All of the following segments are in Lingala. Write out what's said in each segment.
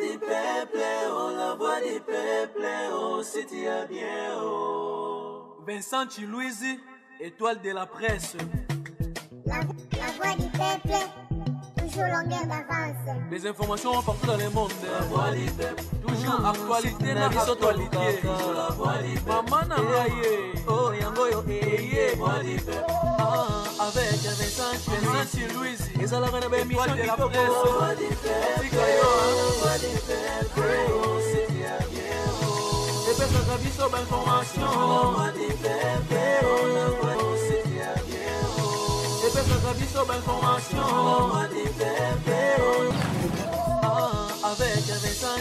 du peuple, oh, la voix du peuple, oh, si tu es bien, oh. Vincent Chilouise, étoile de la presse. La voix du peuple, toujours longueur d'avance. Des informations partout dans le monde. La voix du peuple, toujours actualité na actualité. la voix du peuple. Maman Nangaye, oh yango yo eye. Voix du peuple, Avec Vincent Chilouise, ils allaient faire une émission de la presse. voix du peuple, oh, voix du peuple, oh, si tu es bien, oh. Et puis ça vie sur information. La voix du peuple, oh, la voix, oh, si tu es bien, oh. Et puis ça vie sur information. La voix du peuple, oh. Avec Vincent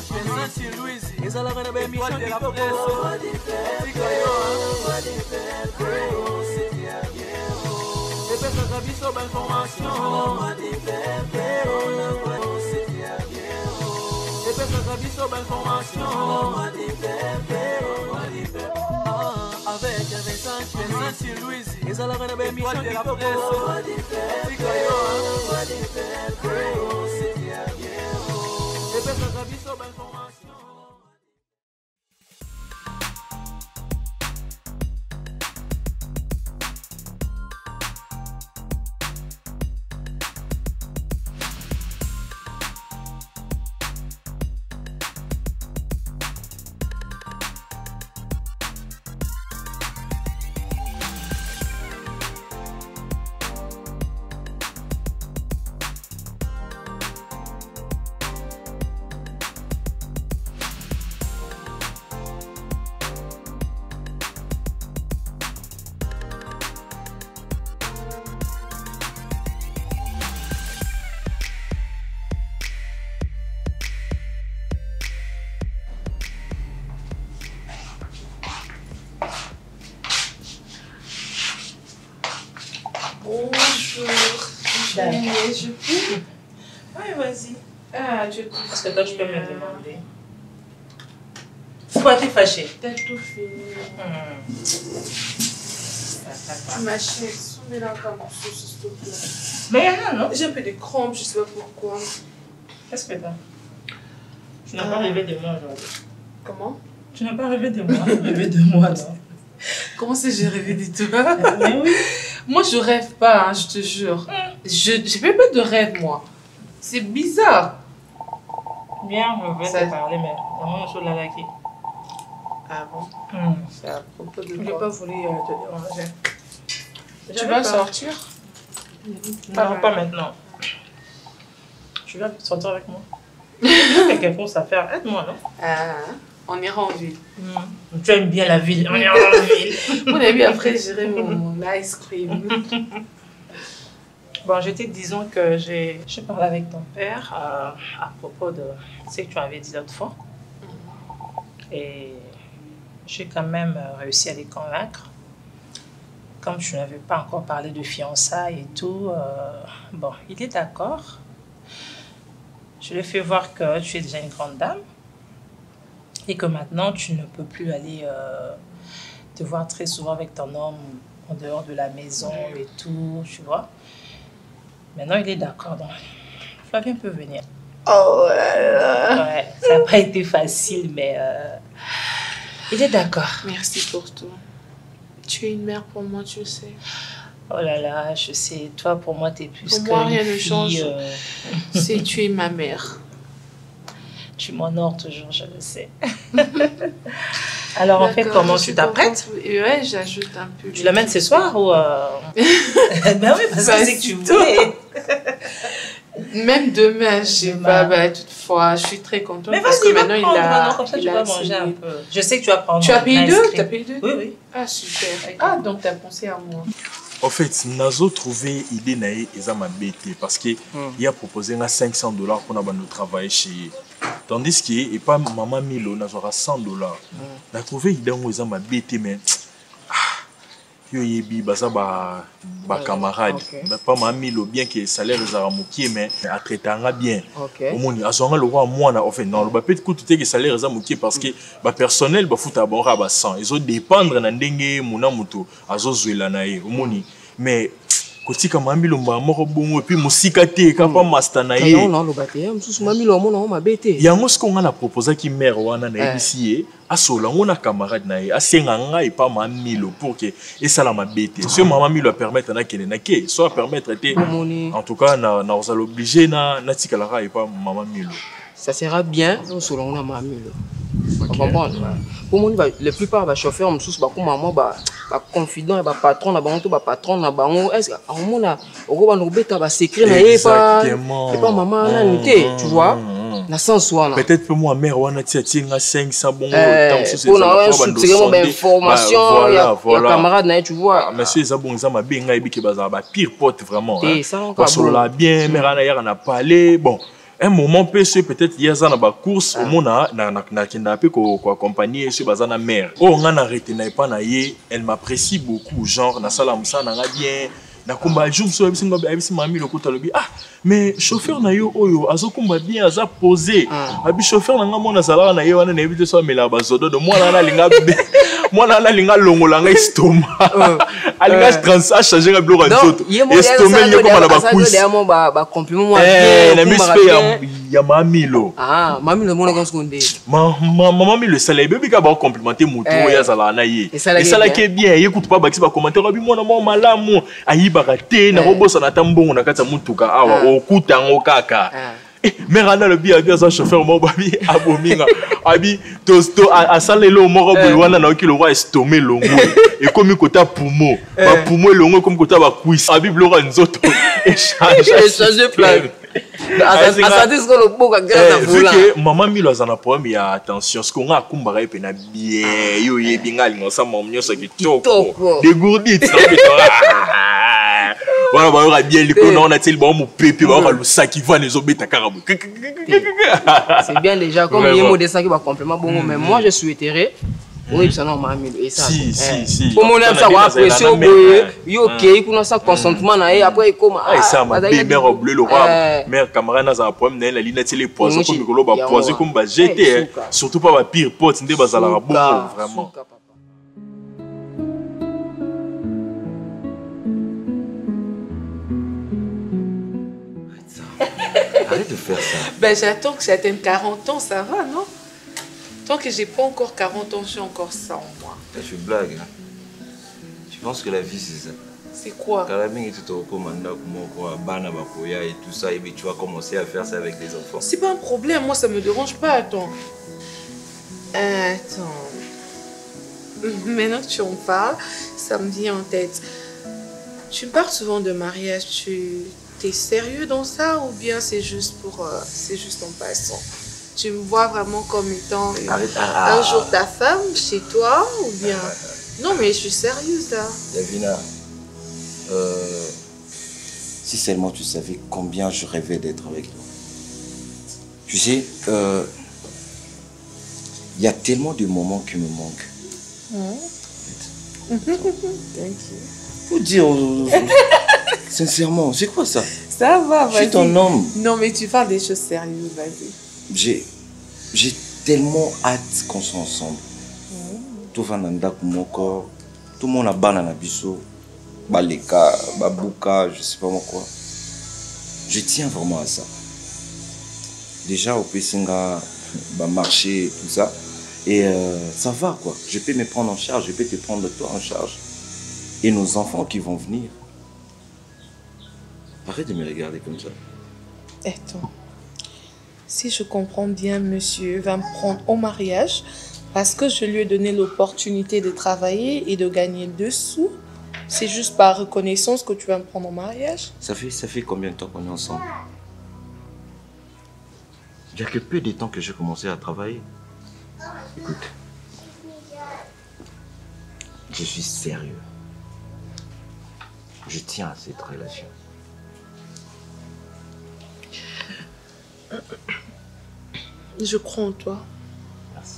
Chilouise, ils allaient faire une émission de la presse. Voix du peuple, oh, voix du peuple, oh, si tu es bien, oh. Et puis ça vie sur information. La voix du peuple, oh, la voix, oh, si tu es bien, oh. Et puis ça vie sur information. La voix du peuple, oh, voix du peuple, Avec Vincent Chilouise, ils allaient faire une émission de la presse. voix du peuple, oh, voix du peuple, oh, si tu es bien, oh. Et puis ça vie sur information. Bonjour. Je peux? Oui, vas-y. Ah, tu peux. Est-ce que toi, tu peux me demander? Pourquoi tu es fâchée? T'as tout fini. Ma chérie, soumets la camoufle, s'il te plaît. Mais il y en a, non? J'ai un peu de crampes, je sais pas pourquoi. Qu'est-ce que t'as? Tu n'as pas rêvé de moi aujourd'hui. Comment? Tu n'as pas rêvé de moi? Rêvé de moi, non? Comment c'est j'ai rêvé de toi? Mais oui. Moi, je rêve pas, hein, je te jure. Je fais pas de rêve, moi. C'est bizarre. Bien, je vais Ça- te parler, mais il y a mon chose là qui. Ah bon? C'est à propos de Je n'ai toi. pas voulu te déranger. Tu J'avais vas pas- sortir? Non, pas maintenant. Tu vas sortir avec moi? Il y a quelque chose à faire. Aide-moi, non? Ah, on ira en ville. Tu aimes bien la ville. On est en ville. Mon ami, après, j'irai mon ice cream. Bon, je te disons que j'ai parlé avec ton père à propos de ce que tu avais dit l'autre fois. Et j'ai quand même réussi à les convaincre. Comme je n'avais pas encore parlé de fiançailles et tout, bon, il est d'accord. Je lui ai fait voir que tu es déjà une grande dame et que maintenant tu ne peux plus aller te voir très souvent avec ton homme en dehors de la maison et tout, tu vois. Maintenant, il est d'accord. Donc, Flavien peut venir. Oh là là. Ouais, ça n'a pas été facile, mais il est d'accord. Merci pour tout. Tu es une mère pour moi, tu le sais. Oh là là, je sais, toi, pour moi, tu es plus Pour que moi, une rien ne fille, change. C'est tu es ma mère. Tu m'honores toujours, je le sais. Alors, en fait, D'accord, comment je tu suis t'apprêtes? contente. Ouais, j'ajoute un peu. Tu l'amènes ce soir ou... Ben oui, parce que c'est que tu Vas-y, voulais. Même demain, je sais Demain. pas, bah, toutefois, je suis très contente Mais parce vas-y, que va maintenant il prendre a. maintenant, comme ça il tu a vas manger un signé. peu. Je sais que tu vas prendre Tu as payé un ice deux? cream. T'as payé deux? Oui, oui. Ah, super. Ah, donc t'as pensé à moi. En fait, Nazo trouvé idée naïe et ma bête parce que il a proposé $500 pour nous travailler chez. Tandis que et pas maman Milo Nazo aura $100. N'a trouvé idée où ils ma bête mais yo yebi baza ba camarade pas maman Milo bien que salaire les aramuki mais à traiter bien. Au moins azonga le roi moi en fait non le ba peut-être coûter que salaire les aramuki parce que ba personnel ba futa bon ba 100 ils ont dépendre na ndenge muna muto azo zwela na ye au moins mais kotika mamilo moko bongo et puis musika te kapa master na ye. On a le bâti, mususu mamilo mona ma bête. Yango ce qu'on a proposé qui mère wana na ici asola ngona camarade na ye asenga ngai pa mamilo pour que et ça la ma bête. Ce maman milo permettre na kene na ke soit permettre te en tout cas na on obligé na tika la et pas maman milo. Ça sera bien selon na mamilo. Pour moi, la plupart des chauffeurs, maman, confident, patron, patron, est-ce que secret, pas maman, tu vois, na sens peut-être que moi mère wana tia 500 bon pour information ya camarade tu vois monsieur Zabon Zama benga ebiki bazaba pire pote vraiment parce que la bien mère ana ya na parler bon un moment peut-être hier ça na ba course au mona na kinda pe ko accompagner chez bazana mère oh nga na arrêté na pas na ye elle m'apprécie beaucoup genre na sala musa na nga bien na kumba jour so bisinga bisi mami lokota lobi ah mais chauffeur na yo oyo azokumba bien aza posé abi chauffeur na nga mona sala na ye wana na ebite so mela bazodo de moi na linga moi na linga longola nga estomac alinga transa changer nga bloc nzoto estomac nyoko na ba couche ba compliment moi bien na mispe ya mamilo mamilo mona quand seconde maman mi le salaire bébé ka ba complimenter moto ya sala na ye et sala ke bien écoute pas ba commentaire abi mona mo malamu ayiba te na robosa na tambongo na kata mutuka awa okuta ngo kaka mais rana le bien bien ça chauffeur mo babi abominga abi tosto asalelo mo wana na okilo wa estomé longo et comme kota poumon ba poumon longo comme kota ba cuisse abi blora nzoto échanger plan asante ce que le boka grande vola maman milo azana problème ya attention ce qu'on a kumbara pe na bien yo yebinga lingo sa momnyo sa kitoko dégourdi voilà bah on a bien les on a tel bon mon pépé bah le sac qui va les obéta carabou c'est bien déjà comme les mots de ça qui va complément bon mais moi je souhaiterais oui ça non mamilo et ça si pour mon aime ça va pression yo OK kuna ça consentement na et après comme ça ma mère bleu le roi mère camarade na za problème na ligne télé poison comme mikolo ba poison comme ba jeter surtout pas ba pire pote ndé bazala bon vraiment. Arrête de faire ça. Ben j'attends que j'atteigne 40 ans, ça va, non? Tant que j'ai pas encore 40 ans, j'ai encore ça en moi. Tu blagues, hein? Tu penses que la vie c'est ça? C'est quoi? Et tout ça, et tu vas commencer à faire ça avec les enfants. C'est pas un problème, moi ça me dérange pas, attends. Maintenant que tu en parles, ça me vient en tête. Tu me parles souvent de mariage, t'es sérieux dans ça ou bien c'est juste en passant? Tu me vois vraiment comme étant un jour ta femme chez toi ou bien... Non mais je suis sérieuse là. Davina, si seulement tu savais combien je rêvais d'être avec toi. Tu sais, il y a tellement de moments qui me manquent. Thank you. Faut dire, sincèrement, c'est quoi ça? Ça va, vas-y. Je suis ton homme. Non mais tu parles des choses sérieuses, vas-y. J'ai tellement hâte qu'on soit ensemble. Tout va dans mon corps, tout le monde a banana biso, baleka, babuka, je sais pas moi quoi. Je tiens vraiment à ça. Déjà au Pessinga, marché, tout ça. Et ça va quoi. Je peux me prendre en charge, je peux te prendre toi en charge. Et nos enfants qui vont venir. Arrête de me regarder comme ça. Attends. Si je comprends bien, monsieur va me prendre au mariage parce que je lui ai donné l'opportunité de travailler et de gagner 2 sous. C'est juste par reconnaissance que tu vas me prendre au mariage? Ça fait combien de temps qu'on est ensemble? Il n'y a que peu de temps que j'ai commencé à travailler. Écoute, je suis sérieux. Je tiens à cette relation. Je crois en toi. Merci.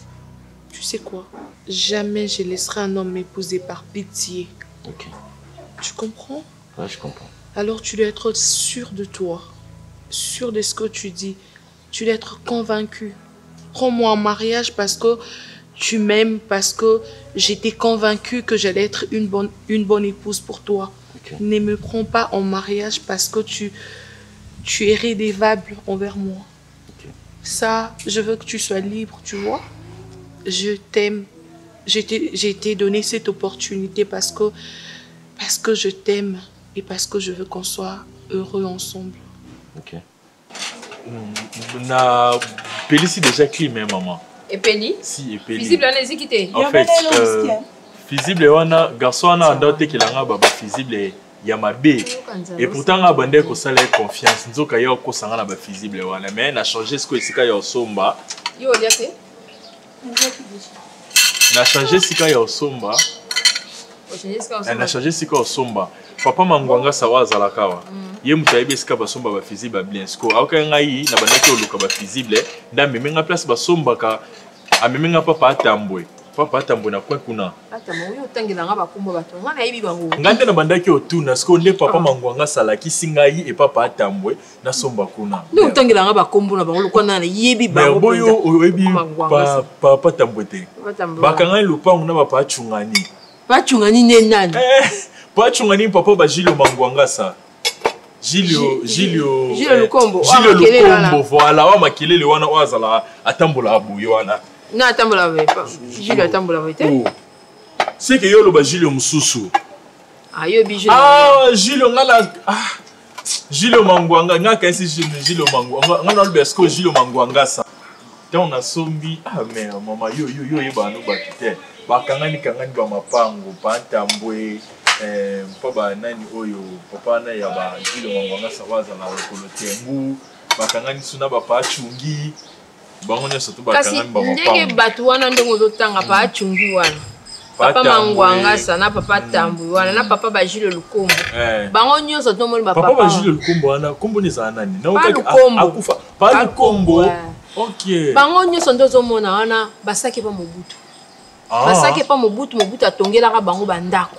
Tu sais quoi? Jamais je laisserai un homme m'épouser par pitié. Ok. Tu comprends? Ouais, je comprends. Alors tu dois être sûr de toi. Sûr de ce que tu dis. Tu dois être convaincu. Prends-moi en mariage parce que tu m'aimes, parce que j'étais convaincue que j'allais être une bonne épouse pour toi. Ok. Ne me prends pas en mariage parce que tu es rédévable envers moi. Ok. Ça, je veux que tu sois libre, tu vois. Je t'aime. J'ai été donné cette opportunité parce que je t'aime et parce que je veux qu'on soit heureux ensemble. Ok. Na Pélici déjà clim, hein, maman. Et Péli? Si, et Péli. Visible, on est quitté. En fait, visible, wana garçon wana andote qu'il a baba visible yamabe. Et pourtant a bandé ko sala confiance. Nzoka yo ko sanga na ba visible wana mais na changer ce que isika ya somba. Yo liate. Na changer sika ya somba. Na changer sika ya somba. Papa mangwanga sawa zalakawa. Ye mutayibe sika ba somba ba visible bien sko. Auka ngai na bandaki oluka ba visible nda memenga place ba somba ka amemenga papa atambwe. Papa atambwe na kwa kuna. Atambwe yo tangela nga bakumba bato. Nga na yibi bango. Ngande na bandaki otuna sko nde papa mangwanga salaki singai e papa atambwe na somba kuna. Nde utangela nga bakumba na bango lokwana na yibi bango. Boyo oyebi papa atambwe te. Bakanga lupangu na papa achungani. Achungani ne nani? Pa achungani papa ba Gilles Mangwanga sa. Gilles Lukombo. Gilles Lukombo voilà wa makelele wana wazala atambola abuyo wana. Na atambola ba. Gilles atambola ba te. C'est que yo lo ba Gilles mususu. Ah yo bi Gilles. Ah Gilles ngala Gilles Mangwanga ngaka esi Gilles Mangwanga ngana lo besko Gilles Mangwanga sa. Te on a sombi ah mais maman yo yeba no ba kite. Bakangani ba mapango pa ntambwe papa nani oyo papa na ya ba Gilles Mangwanga sawaza na lokolo tengu bakangani suna ba pa chungi bango ne soto bakangani ba mapango. Kasi ndenge batu wana ndongo zotanga pa chungi wana. Papa Mangwanga sana papa tambwe wana na papa ba Gilles Lukombo. Bango nyonso to moni ba papa. Papa ba Gilles Lukombo wana kombo ni za nani? Na akufa. Pa Lukombo. OK. Bango nyonso ndozo mona wana basake pa Mobutu. Basake pa Mobutu atongelaka bango bandako.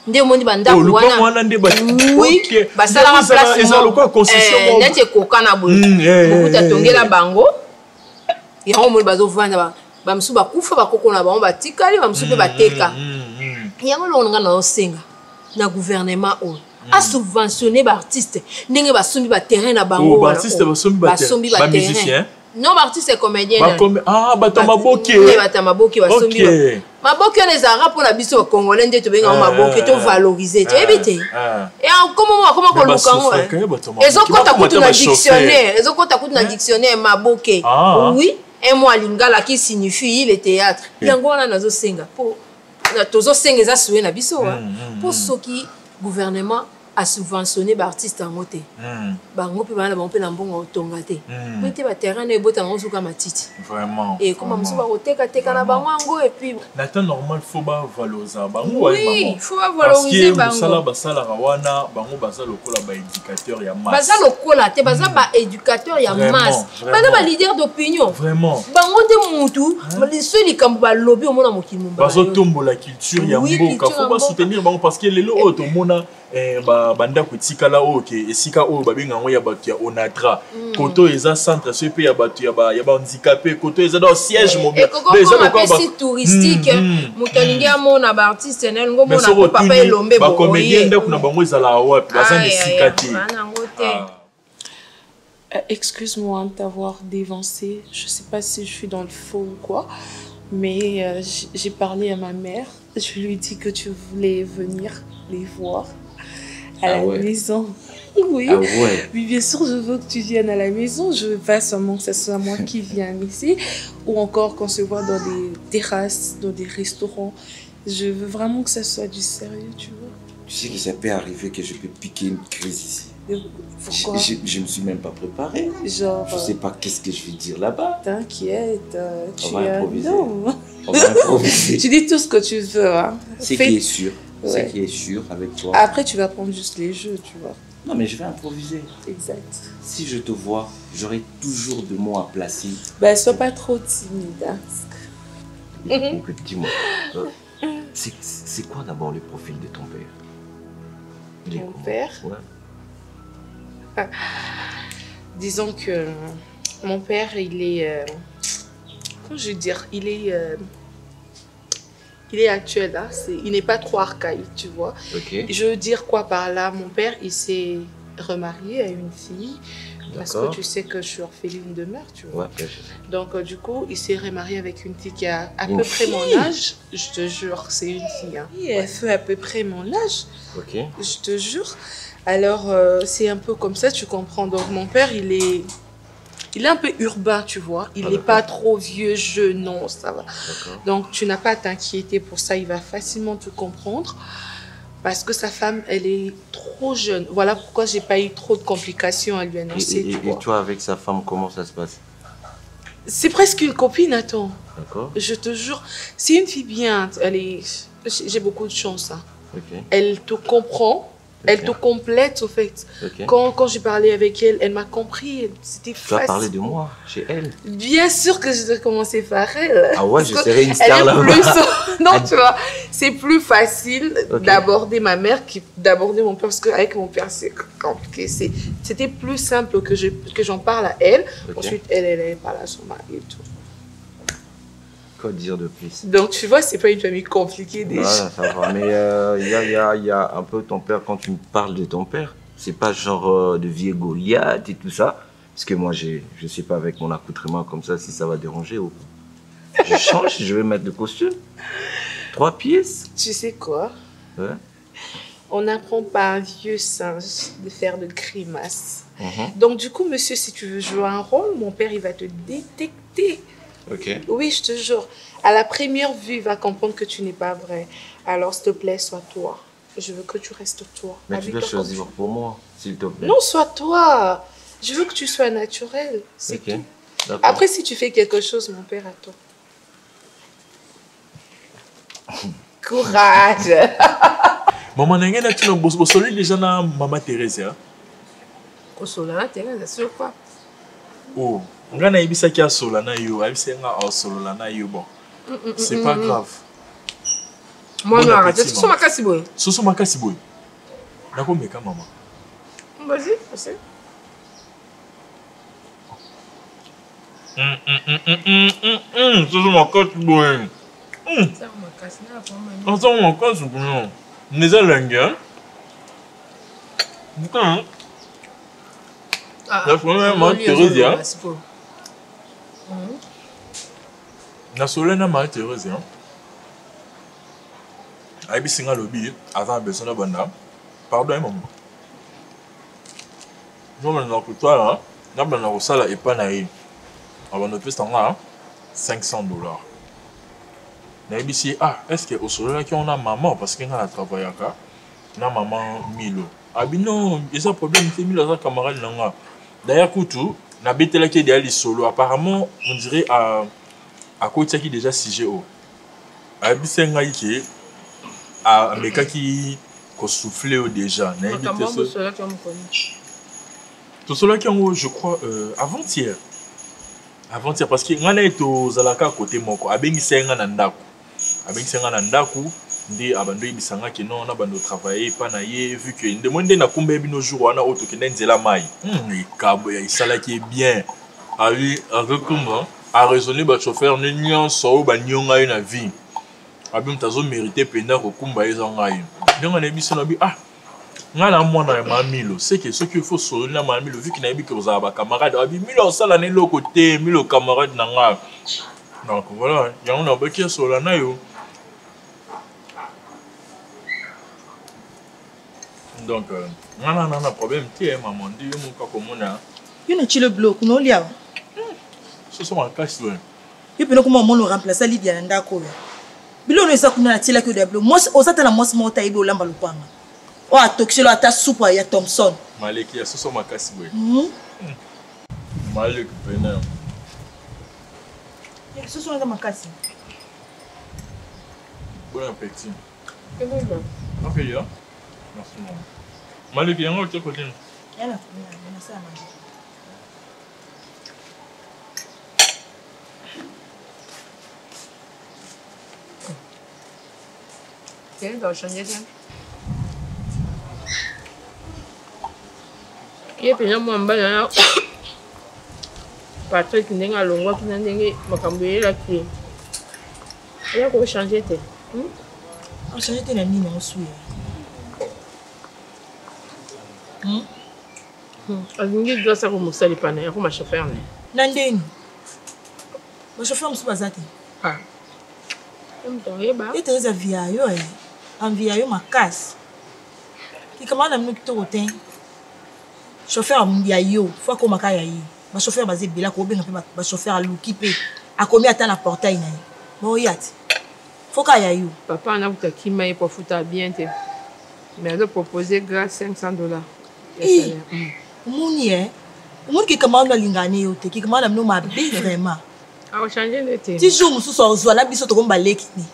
Nde moni bandako wana nde ba oui basala ka place ezaloka concession nete kokana boye Mobutu atongela bango yango moni bazovanda ba msusu bakufa bakoko na bango batikali ba msusu pe bateka yango longa na osenga na gouvernement oyo a subventionner ba artiste ndenge basombi ba terrain na bango ba artiste basombi ba musicien. Non, artiste comédien. Ah, Batamaboke. Batamaboke, basombi. Maboke les arabes pour la biso congolais nde to benga maboke to valoriser. Tu éviter. Et comment ko lukango. Ezokota kutu na dictionnaire, ezokota kutu na dictionnaire maboke. Oui, un mot lingala qui signifie le théâtre. Yango wana nazo senga po na tozo senga za suwe na biso pour soki gouvernement a subventionné ba artiste en moté. Bango pe bana bango pe na mbongo otonga te. Mete ba terrain na ebota ngo suka matiti. Vraiment. Et comment mso ba koteka na bango ngo et puis na temps normal faut ba valoriser bango oui, faut ba valoriser bango. Sala basala rawana bango baza lokola ba éducateur ya masse. Baza lokola te baza ba éducateur ya masse. Baza ba leader d'opinion. Vraiment. Bango te mutu, les seuls likambo ba lobby au mona mokili mumba. Bazo tombo la culture ya mboka faut ba soutenir bango parce que lelo oto mona banda kutikala oke esika oyo babenga ngo ya bato ya onatra koto eza centre so pe ya bato ya ba handicapé koto eza dans siège mobile eza lokwa ba touristique motolingi amona ba artiste nel ngo mona papa elombe ba comédien nda kuna bango ezala wapi baza esika te. Excuse-moi de t'avoir dévancé, je sais pas si je suis dans le faux ou quoi, mais j'ai parlé à ma mère, je lui ai dit que tu voulais venir les voir à la maison. Oui. Oui, bien sûr, je veux que tu viennes à la maison. Je veux pas seulement que ce soit moi qui vienne ici, ou encore qu'on se voit dans des terrasses, dans des restaurants. Je veux vraiment que ça soit du sérieux, tu vois. Tu sais que ça peut arriver que je peux piquer une crise ici. Pourquoi? Je me suis même pas préparé. Genre. Je sais pas qu'est-ce que je vais dire là-bas. T'inquiète. On va improviser. Non. On va improviser. Tu dis tout ce que tu veux. Hein. C'est qui est sûr. C'est qui est sûr avec toi. Après, tu vas prendre juste les jeux, tu vois. Non, mais je vais improviser. Exact. Si je te vois, j'aurai toujours de mots à placer. Ben, sois pas trop timide. Hein. Dis-moi, c'est quoi d'abord le profil de ton père? Mon père? Ouais. Ah. Disons que mon père, il est... comment je veux dire? Il est... il est actuel, hein. Il n'est pas trop archaïque, tu vois. Ok. Je veux dire quoi par là? Mon père, il s'est remarié à une fille. Parce que tu sais que je suis orpheline de mère, tu vois. Ouais, Donc, du coup, il s'est remarié avec une fille qui a à peu près mon âge. Je te jure, c'est une fille. Hein. Elle fait à peu près mon âge. Ok. Je te jure. Alors, c'est un peu comme ça, tu comprends. Donc, mon père, il est un peu urbain, tu vois. Il n'est pas trop vieux jeu, non, ça va. Donc, tu n'as pas à t'inquiéter pour ça. Il va facilement te comprendre. Parce que sa femme, elle est trop jeune. Voilà pourquoi j'ai pas eu trop de complications à lui annoncer. Et toi, avec sa femme, comment ça se passe? C'est presque une copine, attends. D'accord. Je te jure, c'est une fille bien. J'ai beaucoup de chance. Hein. Ok. Elle te comprend. Elle te complète, au fait. Okay. Quand j'ai parlé avec elle, elle m'a compris. C'était facile. Tu as parlé de moi, chez elle? Bien sûr que je dois commencer par elle. Ah ouais, je serais une star là-bas. Non, tu vois, c'est plus facile d'aborder ma mère que d'aborder mon père. Parce qu'avec mon père, c'est compliqué. C'était plus simple que j'en parle à elle. Ensuite, elle parle à son mari et tout. Quoi dire de plus? Donc, tu vois, c'est pas une famille compliquée déjà. Voilà, ça va. Mais il y a un peu ton père, quand tu me parles de ton père, c'est pas genre de vieux Goliath et tout ça. Parce que moi, je sais pas avec mon accoutrement comme ça si ça va déranger ou pas. Je change, je vais mettre le costume. 3 pièces. Tu sais quoi? Ouais. On n'apprend pas à un vieux singe de faire de grimaces. Donc, du coup, monsieur, si tu veux jouer un rôle, mon père, il va te détecter. Ok. Oui, je te jure. À la première vue, il va comprendre que tu n'es pas vrai. Alors, s'il te plaît, sois toi. Je veux que tu restes toi. Mais tu dois choisir pour moi, s'il te plaît. Non, sois toi. Je veux que tu sois naturel. C'est tout. Après, si tu fais quelque chose, mon père attend. Courage. Maman, tu as déjà na Maman Thérèse. Osola, Thérèse, sur quoi? Oh. Nga na ibisa ki asola na yo, abisa nga asolola na yo bon. C'est pas grave. Moi non, arrête. Soso makasi boy. Soso makasi boy. Nako meka maman. Vas-y, vas-y. Soso makasi boy. Ça makasi na maman. Soso makasi boy. Neza lenga. Bukan. La première maman Thérèse. Na solena ma Thérèse hein. Aibi singa lobi avant besoin de banda. Pardon maman. Je me n'en que toi là, na banda ko sala et pas naï. Avant de faire ça $500. Naibi si est-ce que au solena qui on a maman parce que nga travaille aka na maman Milo. Abi non, il y a un problème c'est Milo sa camarade nanga. D'ailleurs Koutou na betela qui est solo apparemment on dirait à côté qui déjà CGO a bisenga qui a meka qui ko souffler déjà na tout cela qui en je crois avant-hier parce que ngana eto zalaka côté moko abengi senga na ndaku ndi abando ibisanga ki non na bando travailler pas na ye vu que ndemande na kumbe bino jour wana auto ki nzela mai ikabo ya isala qui est bien ali avec comment a raisonner ba chauffeur ne nyonso ba nyonga yo na vie abi mtazo mériter penda ko kumba ezanga yo ndonga na biso na bi ngana mwana ya Mamilo c'est que ce qu'il faut solo na Mamilo vu qu'il na bi que za ba camarade abi Milo sala ne lo côté Milo camarade na nga donc voilà yango na ba ki solo na yo. Donc, non, problème, tu es maman, dis moi comme on a. Il y a un bloc, non, il y a. Ce sont en casse, oui. Il peut comment on remplace Lydia Ndako. Bilo no esa kuna tila que diablo. Moi, osata na moi mota ibo lamba lupanga. O atokshelo ata soupa ya Thompson. Maleki ya ce sont ma casse, oui. Malek pena. Ce sont ma casse. Bon appétit. Ok, ya. Merci, maman. Malek, il y a un autre côté. Il y a ça, maman. Tiens, tu vas changer ça. Il y a plein de gens qui ont Patrick, qui ont longuement, qui ont makambouyé la clé. Il y a quoi changer. On change tes nani non souya. Alingi doit ça comme ça les panais, comme chauffeur né. Nandeni. Mon chauffeur m'sou bazate. Ah. Et t'es à via yo en via yo ma casse. Qui commande nous qui te rotin. Chauffeur m'ya yo, faut qu'on m'a yi. Ma chauffeur basé bila ko benga ma chauffeur a luki pe. A combien attend la portail na. Bon yat. Faut qu'il y ait. Papa, on a voulu qu'il m'aille pour foutre bien. Mais elle a proposé grâce $500. Mouni, moun qui commande le lingane yote, qui commande nous ma bé vraiment. Ah, on change le thé. Si je me suis sorti, la biso to komba lekini.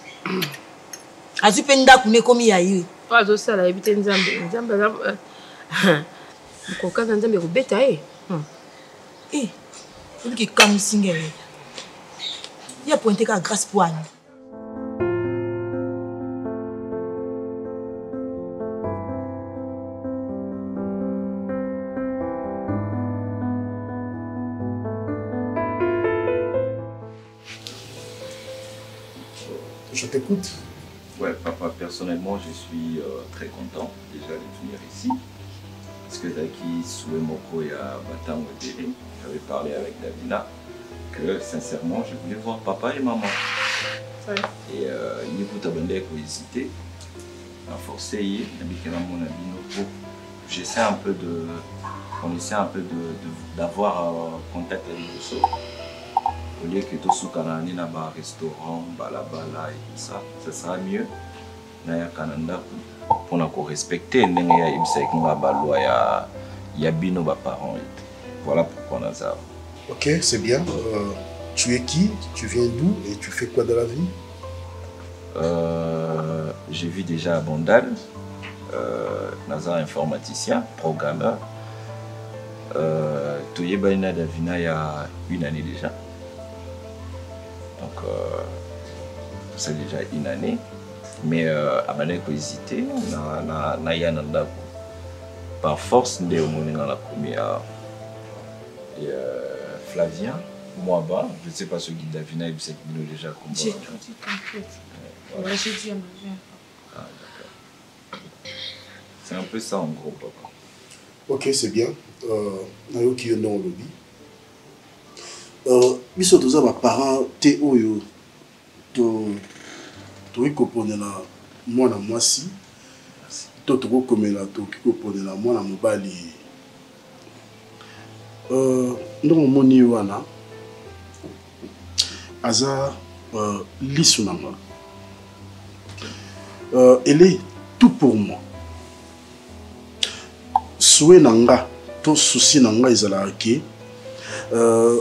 Azu penda kune komi ya yi. Ah, zo ça la ebite nzambe. Nzambe la ko ka nzambe ko beta Moun qui kam singere. Ya pointe ka grâce pour ani. Je t'écoute. Ouais, papa, personnellement, je suis très content déjà de venir ici. Parce que Daki Soué Moko et Batam Télé, j'avais parlé avec Davina que sincèrement, je voulais voir papa et maman. Ouais. Et il n'y a pas de hésité. Forcé, j'essaie un peu de. On essaie un peu d'avoir contact avec eux. Au lieu que tout ce qu'on a un restaurant, balabala et tout ça, ça sera mieux. Naya Canada pour nous respecter, il y a bino ba parents. Voilà pourquoi on a ça. Ok, c'est bien. Tu es qui? Tu viens d'où et tu fais quoi de la vie? J'ai vu déjà à Bondal, Nazar informaticien, programmeur. Toye Baina Davina il y a une année déjà. Donc, c'est déjà une année. Mais à Mané ko hésité, na yananda par force ndé au monde dans la première. Et Flavien, moi bas, je ne sais pas ce guide Davina, il sait qu'il déjà compris. J'ai tout dit, t'inquiète. Ouais, j'ai dit à ma mère. Ah, d'accord. C'est un peu ça en gros, papa. Ok, c'est bien. Nayoki yo non lobby. Biso toza ba parents te oyo to ikoponela mwana mwasi to tokokomela tokikoponela mwana mobali ndongo moni wana aza lisu nanga elle est tout pour moi souhait nanga to souci nanga ezala ke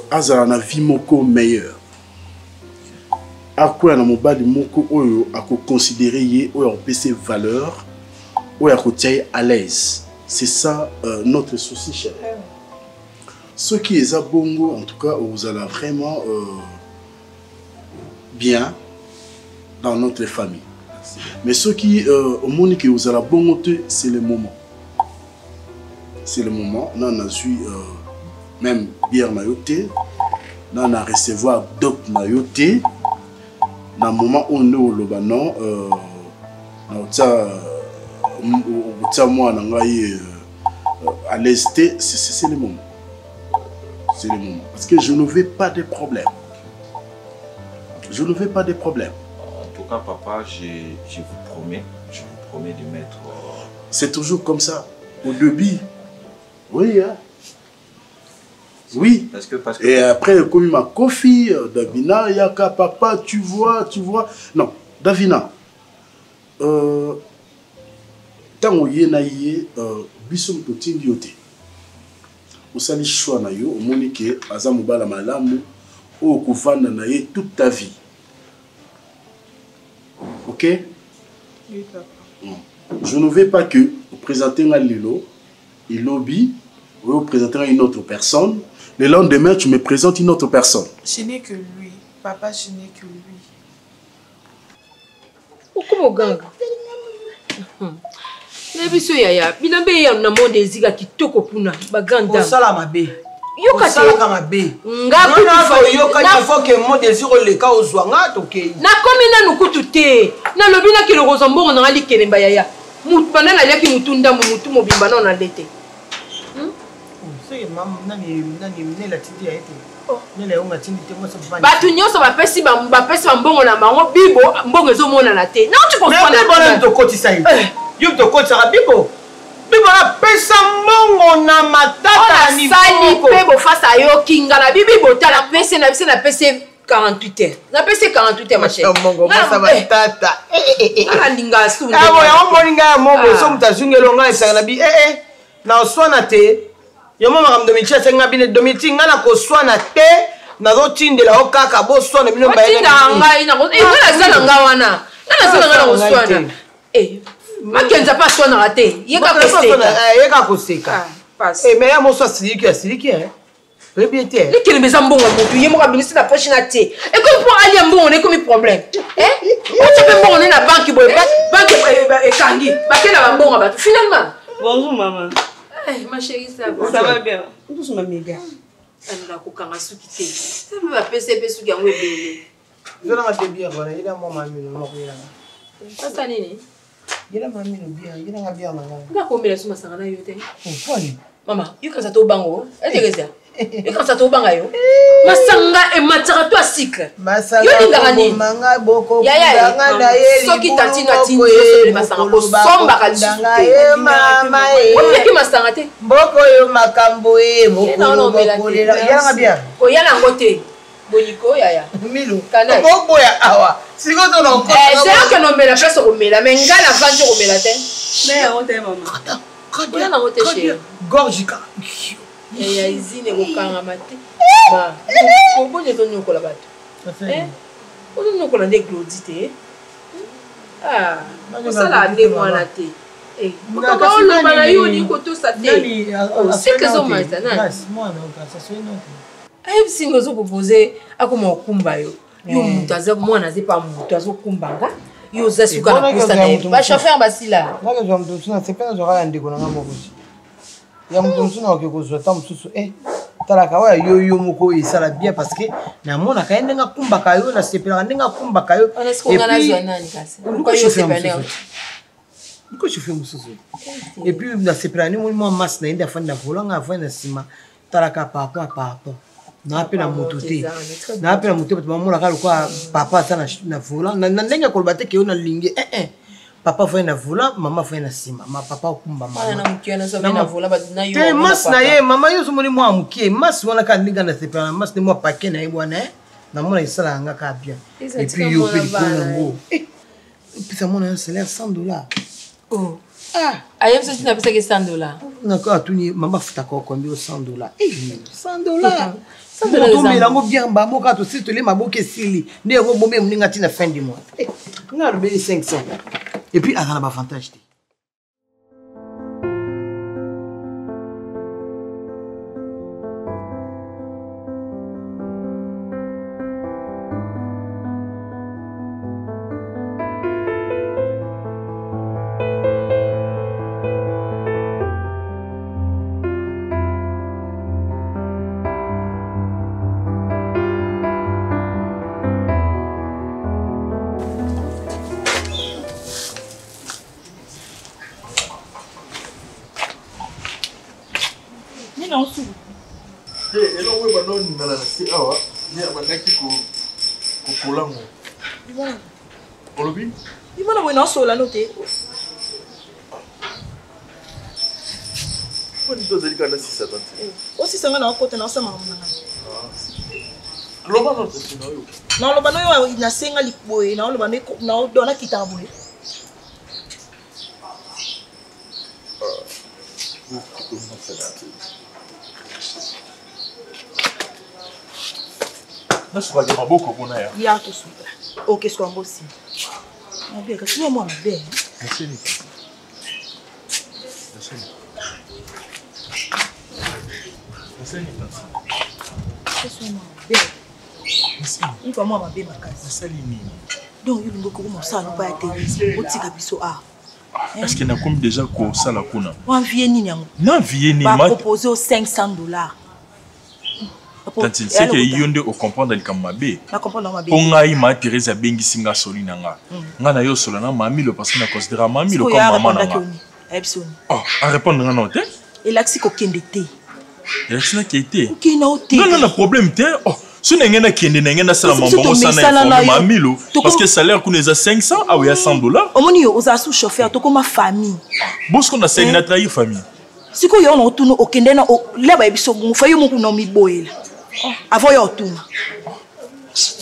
azala na vie moko meilleure akoya na mobali moko oyo ako considérer ye oyo apesa valeur oyo akotia à l'aise. C'est ça notre souci cher. Ce qui est à bongo en tout cas vous allez vraiment bien dans notre famille. Mais ce qui au monde que vous allez bongo c'est le moment. C'est le moment. Là on a su même bière nayote, là on a recevoir doc nayote. Dans le moment où on est au Lobanon, à l'est, c'est le moment. C'est le moment. Parce que je ne veux pas de problème. Je ne veux pas de problème. En tout cas, papa, je vous promets de mettre... C'est toujours comme ça. Au début. Oui, hein. Oui, parce que et après, comme ma Kofi, Davina, Yaka, papa, tu vois. Non, Davina, tant que y a bisum petit diote, au sali choix na yo, au monique, azamubala malamu, au koufana na ye toute ta vie. Ok? Oui, papa. Je ne veux pas que vous présentez un lilo, il lobby, vous présentez une autre personne. Le lendemain, tu me présentes une autre personne. Je n'ai que lui. Papa, je n'ai que lui. Pourquoi gang? Nebiso yaya, bilambe ya na monde eziga kitoko puna baganda. Osala mabe. Yoka osala ka mabe. Ngapi yoka que mon désir le cas aux soignants, ok. Na komi na nukutu te. Na lobi na kilo rozombo na ali kelemba yaya. Mutpana na yaki mutunda mutu mobimba na ndete. C'est maman nani la titi a été. Nele on a tindi te moi ça va. Batu nyonso bapesi mbongo na bango bibo mbongo ezomona na te. Na tu comprends na bon to koti ça. Yo to koti ça bibo. Bibo na pesa mbongo na matata ni sali pe bo face a yo kinga na bibi botala pese na 48 heures. Na pese 48 heures ma chérie. Mbongo ça va tata. Na linga su. Ah bon ya moninga mbongo so mutazungelo nga isa na bi na oswana te. Yo mama kam domitia senga bine domiti ngana ko swana te na zo tindela o kaka bo swana bino ba ina ngai na ko ngana zana nga wana ngana zana ngana ko swana makenza pa swana rate yeka ko seka yeka ko seka mais ya mo so siliki Répétez. Les qui ne sont bons, ils m'ont ramené la poche na té. Et comme pour aller en bon, on est comme un problème. Hein? On se fait bon, on est la banque, banque et Kangi. Baké la bon rabat. Finalement. Bonjour maman. Ma chérie, ça va. Ça va bien. Doucement méga. Elle n'a qu'aucun rassou qui t'est. Ça me va PCP sous gamme bébé. Je vais la bien, voilà. Il a mon mamie, mon père. Ça ça n'est. Il a mamie le bien, il a bien là. On a combien la somme ça na yote? Oh, folie. Maman, you quand ça to bango. Elle te reza. Et quand ça to banga yo. Masanga et matara to cycle. Masanga. Yo lingani. Manga boko. Ya. Soki tantine atindi yo masanga ko somba kalisusu. Mama e. On qui masanga te. Boko yo makambo e boko. Ya bien. Ko ya na ngote. Boniko yaya. Milo. Kana. Boko ya awa. Siko to na ko. C'est que non mais la place au mela mais ngala vanje au mela te. Mais on t'aime maman. Ko ya na ngote chez. Gorgika. Ya izine kokanga mate. Ma. Ko bonye to nyoko la bato. On nous connaît des glodité. Ah, ça la ne mwana te. Eh, comment on le balayo ni ko to sa te. C'est que ça maintenant. Moi non, ça soit non. Ayi singo zo proposer akoma okumba yo. Yo mutaza mwana ze pa mutazo kumbanga. Yo za suka na posta na ba chauffeur basila. Na ke zo mtusu na sepena zo kala ndiko na ngamo kuzi. Ya mtusu na ke ko zo ta mtusu tala kawa yo moko isala bien parce que na mona kaende nga kumba kayo na sepela ndenga kumba kayo et puis ko yo sepela ko chauffeur mususu et puis na sepela ni mo mas na inde afanda volanga afanda sima tala ka papa na apela moto te na apela moto ba mona ka kwa papa sana na volanga na ndenga ko bate ke yo na linge papa foi na vola, maman foi na cima. Ma papa okumba mama. Na mukie na sobe na vola ba na yo. Te mas na ye, mama yo somoni mo amukie. Mas wana ka ndinga na sepela, mas ne mo paquet na ibwana na mona isala nga ka bien. Et puis yo pe ko ngo. Puis ça mona un salaire $100. Oh. Ah, ayem se tina pesa ke $100. Na ka tuni mama futa ko combien $100. $100. $100 melango bien ba mo ka to si to le maboke sili. Ne ngo bombe mninga tina fin du mois. Na le 500. Et puis, elle a un avantage. Imana wena sola note. Oni to zalika na 670. Osi sanga na kote na sama mnanga. Loba no tsino yo. Na loba no yo ina senga likboye na loba na dona kitabu. Nós fazemos uma boca com ela. E a tu suba. O que estou ambosi. Não bem, que tu não bem. É sério. É sério. Que sou uma bem. E para uma bem na casa. É sério nini. Donc il faut que vous ça nous pas être. O tika biso a. Est-ce qu'il y a comme déjà quoi ça la kuna? On vient ni nyango. Non vient ni ma proposer $500. Tantine, c'est que yonde au comprendre le kamabe. Na comprendre mabe. Ponga ima Thérèse bengi singa soli nanga. Nga na yo solo na mamilo parce que na considère mamilo comme maman nanga. Oh, à répondre nga non te? Elaxi ko kende te. Elaxi na kete. OK na ote. Non non problème te. Oh, so na ngena kende na ngena sala mambo sana mamilo parce que salaire qu'on est à 500 ah oui à $100. Omoni yo oza sous chauffeur to comme famille. Bosco na sengna trahi famille. Siko yo na otunu okende na leba ebiso mufa yo muku na miboyela. Avant yo otuna.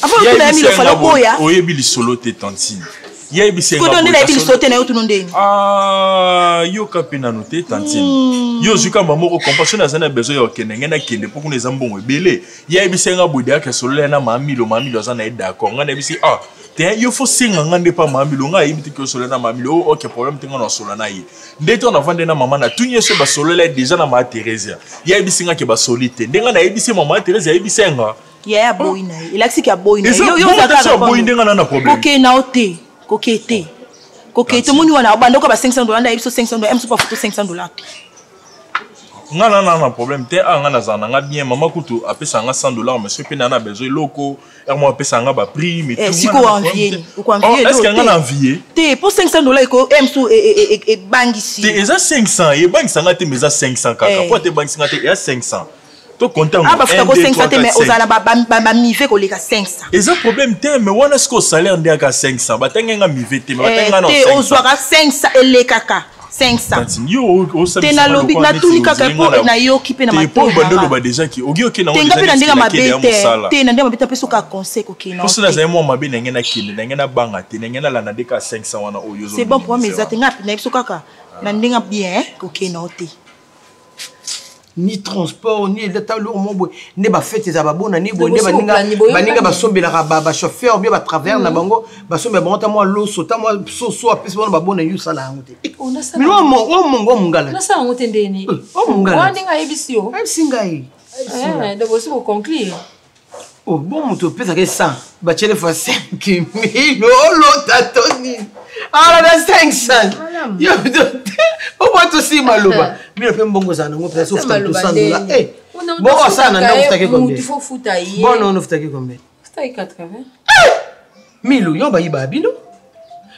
Avant yo na milo fa boya. Oyebi li solo te tantine. Yebi senga. Ko donne la ebi sote na yo tunu ndeni. Ah, yo kapena note tantine. Yo zuka mamoko compassion na zana besoin yo kende ngena kende pour qu'on ezambongo ebele. Yebi senga bodia ke solo na mamilo zana d'accord. Ngana bisi ah te yo faut singa ngande pa mamilo nga yibiti ke solo na mamilo OK problème tenga na solo na yi. Ndete on avande na mama na tunye so ba solo la déjà na ma Thérèse. Yebi singa ke ba solite. Ndenga na yebisi mama Thérèse yebi senga. Ya boy na. Elaxi ki boy na. Yo za boy ndenga na problème. OK na ote. Kokete. Kokete moni wana banda ko ba $500 na ebiso $500 em super photo $500. Nga na problème te nga na zana nga bien mama kutu apesa nga $100 monsieur pe na besoin loko moi apesa nga ba prix mais tout. Siko envier. Ou ko envier. Est-ce que nga na envier? Te pour $500 ko emso e bangisi. Te eza 500 e bangisa nga te mais eza 500 kaka. Pour te bangisa nga te ya 500. To compter ah ba futa ko 500 te mais ozala ba mive ko leka 500. Eza problème te mais wana sko salaire ndeka 500 batenga nga mive te mais batenga na 500. Te ozwaka 500 elekaka 500. Yo osabi. Te na lobi na tuni kaka po na yo kipe na mato. Te po bandolo ba déjà ki ogi oke na on déjà. Te ngapi na ndinga mabete. Te na ndinga mabete peso ka conseil ko kina. Parce que na za mo mabe na ngena kile na ngena banga te na ngena la na deka 500 wana oyo zo. C'est bon pour mes até ngapi na peso kaka na ndinga bien ko kina ote. Ni transport ni l'état lourd mon boy ne ba fête za babona ni bonde baninga ba sombela ba chauffeur bien ba travers na bango ba sombela bonta moi loso ta moi soso apesi bona babona yu sala ngote mais o mongala na sala ngote ndeni o mongala wandinga ebisio singai de bosi ko conclure oh bon moto pesa ke 100 ba chele fois 5000 lo tatoni ala da 500 yo o bato si maloba mira pe mbongo sana ngo pesa sofuta $200 bon sana nda ufuta ke combien il faut futa yi bon non ufuta ke combien futa yi 80 milo yo ba yiba bino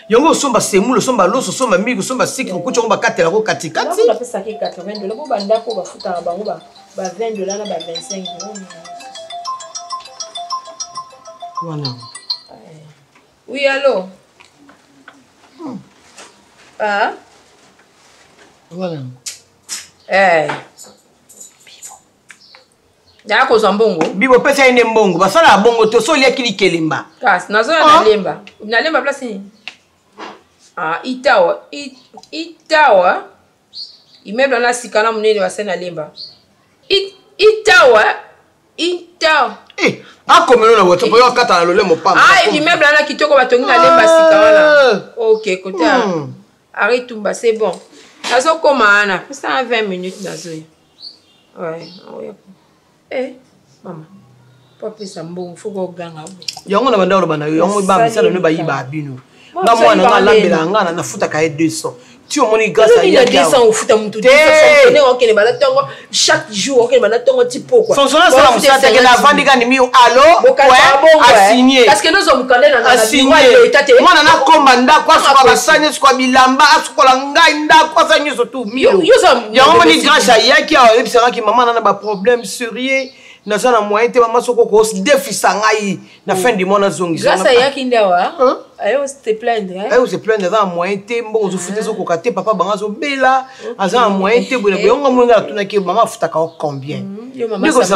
yongo somba semulo somba loso somba migo somba siki kucho ngomba katela ko katikati on pesa ke $80 bo banda ko ba futa bango ba $20 na ba $25. Voilà. Oui, allô? Ah? Voilà. Ya ko zambongo. Bibo pesa ine mbongo. Basala bongo to so lia kili kelimba. Kas, nazo na lemba. Na lemba place ni. Ah, itawa. Itawa. Imeble na sikana munene basena lemba. Itawa. Akomelo na woto po yo kata na lole mo pamba. Imeble na kitoko batongi na lemba sika wana. OK, kota. Arrête tout, c'est bon. Nazo komana, ça 20 minutes nazo. Ouais, maman. Papa ça mbongo faut ko ganga. Yango na banda bana yo yango ba misala no ba yiba bino. Na mwana nga lambela nga na futa ka 200. Tu au moni grâce à il y a 200 au futa mutu. On est OK ba tongo chaque jour OK ba tongo tipo quoi. Son sona sala musata ke na vandika ni mi allo ouais signé. Parce que nous sommes condamnés dans la vie mwana na komba nda kwa so ba sanye so bilamba askola ngai nda kwa sanye so tout mi. Yango moni grâce à yaki a ebisanga ki maman na ba problème sérieux. Na sana moyen te mama soko ko défisa ngai na fin du mois na zongi. Grâce à yaki ndawa. Ayo se plaindre hein. Ayo se plaindre za moyen te mbongo zo futé soko kate papa banga zo bela aza moyen te bole bongo mwenga tuna ki mama futa ka combien. Yo mama ça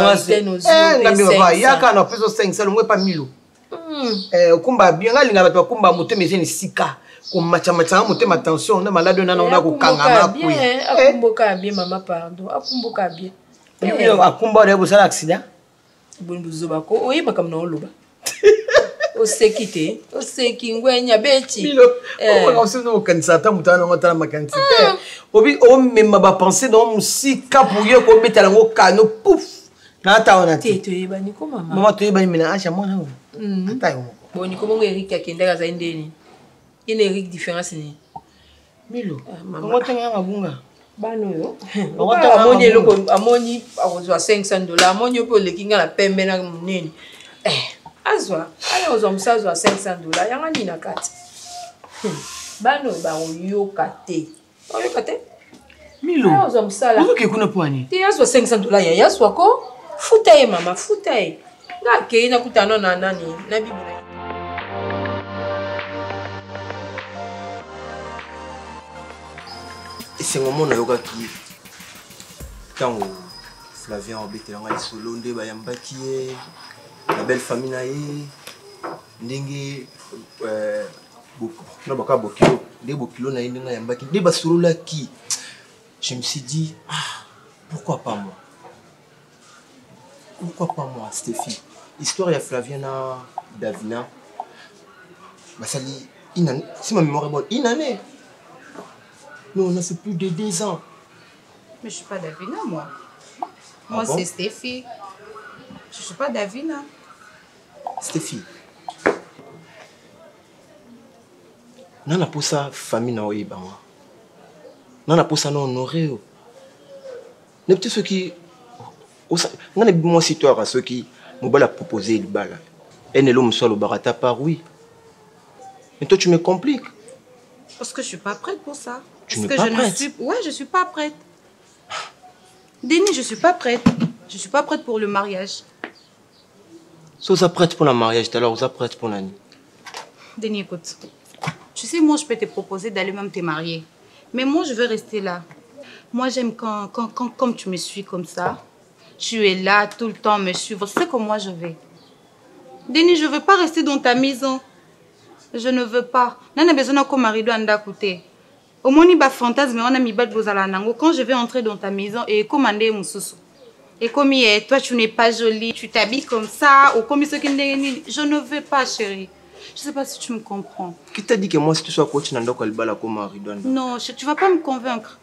na bi baba yaka na peso 500 ngwe pa milo. Kumba bien ngali ngaba to kumba moto mezeni sika. Ko macha moto attention na malade na na ko kanga ma ku. Akumboka bien mama pardon. Akumboka bien. Yo akumba de bosala accident. Bon buzoba ko oyeba kam na oloba. Osekite, oseki ngwenya beti. Milo. On va aussi no kanisa mutana ngota makanisi. Obi o memba ba penser dans musika pour yo ko betala ngo kano pouf. Na ta ona te. Te yeba ni ko mama. Mama to yeba ni mina acha mwana ngo. Ata yo. Bon ni ko bongo Eric akendaka za ndeni. Ine Eric différence ni. Milo. Ngo tenga mabunga. Bano yo. Amoni eloko amoni akozwa $500. Amoni opo lekinga na pembe na munene. Azwa, aya ozwa musazwa $500. Yanga nina kati. Bano ba oyoka te. Oyoka te? Milo. Ozwa musala. Ozo ke kuna poani. Te azwa $500 ya yaswa ko. Futa ye mama, futa ye. Nga ke na kutano na nani na bibula. C'est un moment qui quand Flavien obetelanga isolo nde bayambaki ye la belle famille na ye ndenge na baka bokilo nde bokilo na ye ndenge yambaki nde basolola ki. Je me suis dit pourquoi pas moi, Stéphie. Histoire ya Flavien na Davina basali inane, si ma mémoire est bonne, inane. Mais on a fait plus de 2 ans. Mais je suis pas Davina, moi. Moi, bon? C'est Stéphie. Je suis pas Davina. Stéphie. Nana pour ça famille na oye bango. Nana pour ça non honoré. Ne peut ceux qui nana moi si toi ceux qui m'ont proposé le bal. Et ne l'homme soit le barata par oui. Mais toi tu me compliques. Parce que je suis pas prête pour ça. Tu n'es pas prête? Ouais, je suis pas prête. Denis, je suis pas prête. Je suis pas prête pour le mariage. Si vous êtes prête pour le mariage, alors vous êtes prête pour l'année. Denis, écoute. Tu sais, moi, je peux te proposer d'aller même te marier. Mais moi, je veux rester là. Moi, j'aime quand comme tu me suis comme ça. Tu es là tout le temps me suivre. C'est comme moi, je vais. Denis, je veux pas rester dans ta maison. Je ne veux pas. On a besoin de mari doit en côté. Au moins, il y a fantasme, on a mis bad nango. Quand je vais entrer dans ta maison et commander mon sous. Et comme toi, tu n'es pas jolie, tu t'habilles comme ça, ou comme ce qui je ne veux pas, chérie. Je sais pas si tu me comprends. Qui t'a dit que moi, si tu sois coach, non, tu vas pas me convaincre.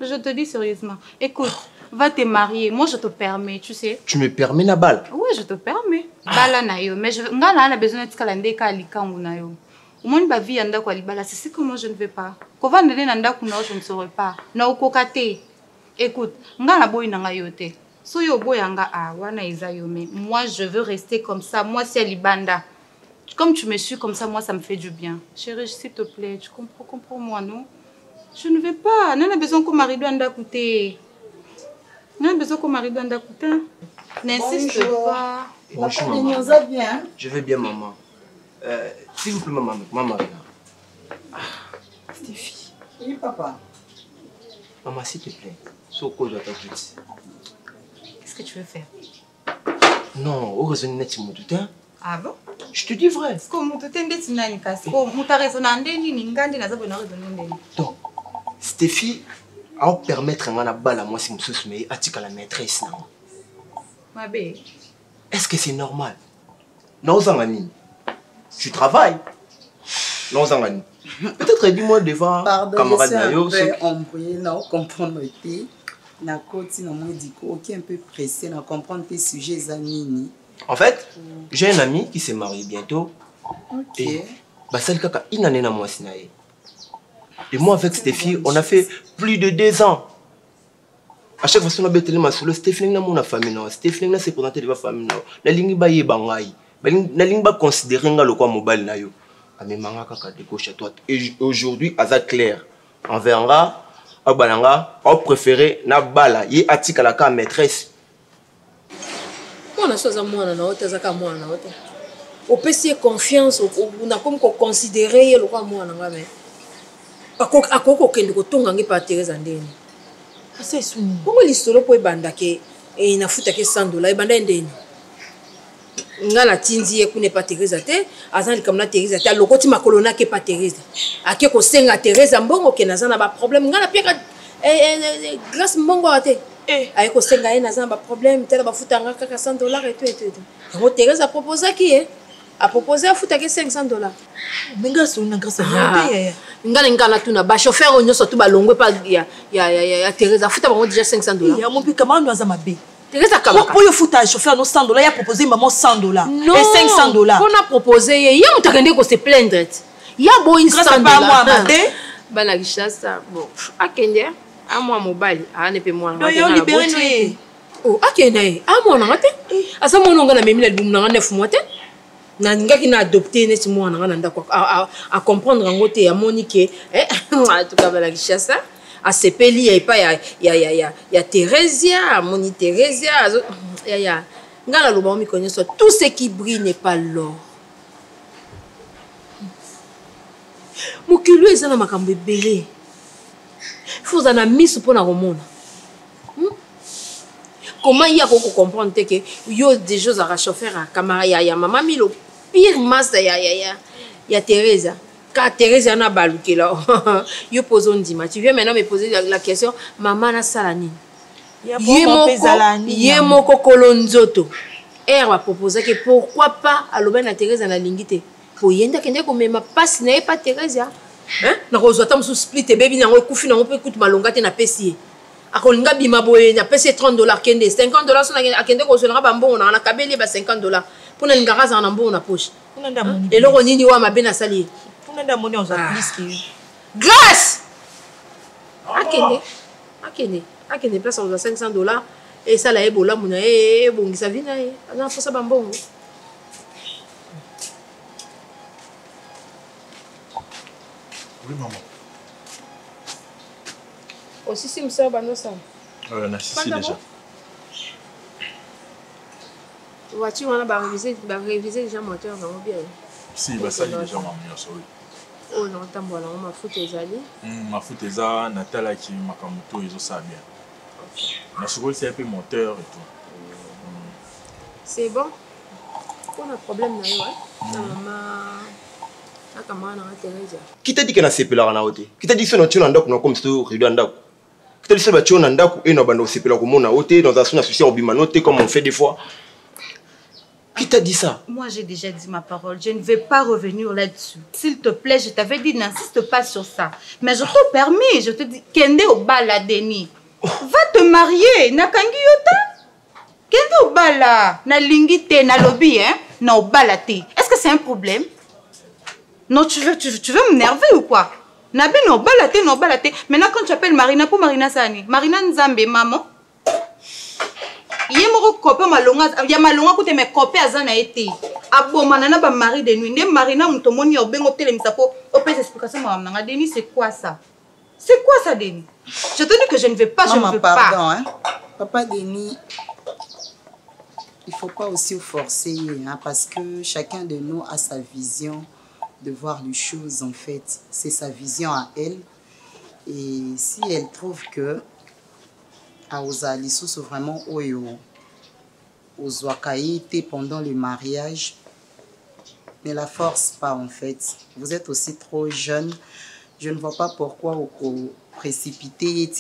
Je te dis sérieusement. Écoute, va te marier. Moi, je te permets, tu sais. Tu me permets la balle? Oui, je te permets. Bala na yo. Mais on a besoin de calender kalikangu na yo. Au moins, ma vie anda kwa libala. C'est ce que moi, je ne veux pas. Quand on est nanda kuna, je ne saurais pas. Na ukokate. Écoute, nga na boy nanga yote. So yo boy anga wana iza yo. Mais moi, je veux rester comme ça. Moi, c'est libanda. Comme tu me suis comme ça, moi, ça me fait du bien. Chérie, s'il te plaît, tu comprends-moi, non? Je ne veux pas. On a besoin que mari doit anda coûter. On a besoin que mari doit anda coûter. N'insiste pas. Bonjour, maman. Je vais bien, maman. S'il vous plaît, maman. Stéphie. Oui, papa. Maman, s'il te plaît. Soko doit t'ajouter. Qu'est-ce que tu veux faire? Non, au raison net, tu me doutes. Ah bon? Je te dis vrai. Donc, Stéphie, à permettre à la balle à moi si je me suis à la maîtresse. Ma belle. Est-ce que c'est normal? Non, Zangani. Tu travailles. Non, Zangani. Peut-être dis-moi devant camarade Nayo. Je suis un peu embrouillé, non, comprendre le thé. Na côté, non, moi, dit qu'il est un peu pressé, non, comprendre tes sujets, Zanini. En fait, j'ai un ami qui s'est marié bientôt. Ok. Et celle qui a une année dans moi. Et moi, avec Stéphie, on a fait plus de 2 ans. À chaque fois, on a bêté ma solo. Stéphie n'a pas famille. Stéphie s'est présenté devant la famille. La ligne ba yé bangaï. La ligne ba considérer le quoi mobile na yo. Mais manga kaka de gauche à droite. Et aujourd'hui, à ça clair. On verra. À balanga, on préférait na bala. Yé atik à la cam maîtresse. On a chose à moi na hôtel zaka moi na hôtel. Au PC confiance on a comme considérer le quoi moi na ngame. Akoko kende ko tonga ngi pa Teresa ndeni. Asa isuni. Bongo lisolo po ebanda ke e na futa ke $100 ebanda ndeni. Ngala tinzi ye kune pa Teresa te, azan likamna Teresa te lokoti makolona ke pa Teresa. Ake ko senga Teresa mbongo ke nazana ba problème ngala pieka grâce mbongo ate. Ayeko senga ye nazana ba problème tela ba futa ngaka ka $100 et tout. Ngo Teresa proposa ki a proposé à futa ke $500. Benga sona grâce à ya. Ngala tuna ba chauffeur onyo surtout ba longwe pa ya Teresa futa ba déjà $500. Ya mon pika manu aza mabe. Teresa kama. Pour yo futa chauffeur no $100, il a proposé maman $100 non, et $500. On a proposé ya mutakende ko se plaindre. Ya boy $100. Grâce à pas moi mabe. Bana gishasa bon akende. Ah, moi, mobile. Ah, ne peut moi. Non, il y a libéré Noé. Oh, ok, nae. Ah, moi, on a raté. Ah, ça, moi, on a mis l'album dans 9 mois. Nanga qui n'a adopté, n'est-ce moi, on a d'accord. À comprendre en côté, à Monique. En tout cas, la richesse. À Sepeli, il y a Thérésia, Moni Thérésia. Il y a. Ngala loba mi connaît ça. Tout ce qui brille n'est pas l'or. Mokilo ezana makambo ebele. Faut en mis pour na romona. Comment il y a qu'on comprendre que yo des choses à chauffeur à camarade ya maman mi le pire masse ya Teresa. Car Teresa na baluke là. Yo pose on dit tu viens maintenant me poser la question maman na salani. Yemoko kolonzoto. Elle va proposer que pourquoi pas à l'auberge na Teresa na lingité. Pour yenda kende ko mema passe na pas Teresa. Hein? Na rozota musu split baby na kufi na peut écoute malonga te na pesi. Akolinga bima boye na pesi $30 kende $50 so na kende ko solanga bambo na kabeli ba $50 pour na ngara za na mbo na poche. Et le ronini wa mabe na sali. Pour na moni on a plus que grâce. Akende place on a $500 et ça la ebola mona bongisa vina na fosa bambo. Oui, maman. Aussi, si monsieur Bano ça. On a ici déjà. Voiture, on a révisé déjà moteur, non bien. Si, bah ça, il est déjà maman, oui. Oh non, t'as bon, on m'a foutu les alliés. Ma foutu les alliés, Nathalie qui m'a comme tout, ils ont ça bien. Ma seconde, c'est un peu moteur et tout. C'est bon. On a problème, là, ouais. Qui t'a dit que c'est la rana? Qui t'a dit que tu n'as pas comme ça, Ridanda? Qui t'a dit que tu n'as pas et non, c'est la commune dans un son associé au bimanoté comme on fait des fois? Qui t'a dit ça? Moi, j'ai déjà dit ma parole. Je ne vais pas revenir là-dessus. S'il te plaît, je t'avais dit, n'insiste pas sur ça. Mais je te permets, je te dis, Kende au bala, Denis. Va te marier. Nakangi yota. Kende au bala. Na lingite, na lobby, hein? Na au bala te. Est-ce que c'est un problème? Non, tu veux m'énerver ou quoi? Nabi no balate, no balate. Maintenant, quand tu appelles Marina, pour Marina Sani, Marina Nzambe, maman. Yemoro copé malonga, ya malonga koute me copé azana été. Abo manana ba mari de nuit. Ne Marina mutomoni obengo tele misapo. Opé explication maman nanga Denis, c'est quoi ça? C'est quoi ça Denis? Je te dis que je ne vais pas, maman, je ne veux pardon, pas. Hein? Papa Denis, il faut pas aussi forcer, hein, parce que chacun de nous a sa vision de voir les choses en fait. C'est sa vision à elle. Et si elle trouve que Aoza Lissous vraiment aux Wakaïté pendant le mariage, ne la force pas en fait. Vous êtes aussi trop jeune. Je ne vois pas pourquoi vous précipiter.